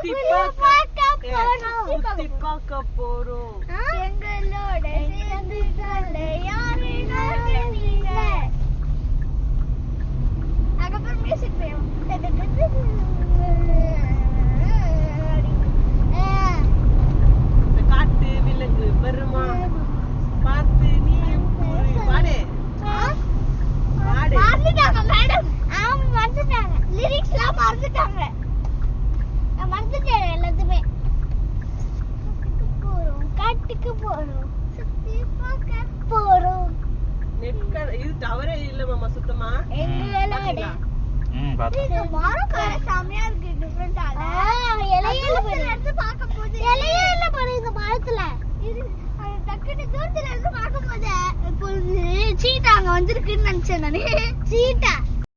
சுத்தி பார்க்க போறோம். எங்களோட சேர்ந்து சொல்ல யாரு நீங்க. அதுக்கப்புறம் மியூசிக் போயும். காட்டு விலங்கு வருமா பார்த்து நீ பாடு. மறந்துட்டாங்க மேடம். அவங்க மறந்துட்டாங்க. லிரிக்ஸ்லாம் மறந்துட்டாங்க. நான் மறந்துட்டேன் எல்லாத்தையுமே. காட்டுக்கு போறோம். சுத்தி பார்க்க போறோம். இது டவரே இல்ல மாமா சுத்தமா. எங்களோட இந்த மரக்கார செமையா இருக்கு. டிஃபரெண்டால இலையில இருந்து பார்க்கும்போது இலையில பாரு இந்த மரத்துல இது டக்குனு தூரத்துல இருந்து பார்க்கும்போது சீட்டா அங்க வந்திருக்குன்னு நினைச்சேன் நானு. சீட்டா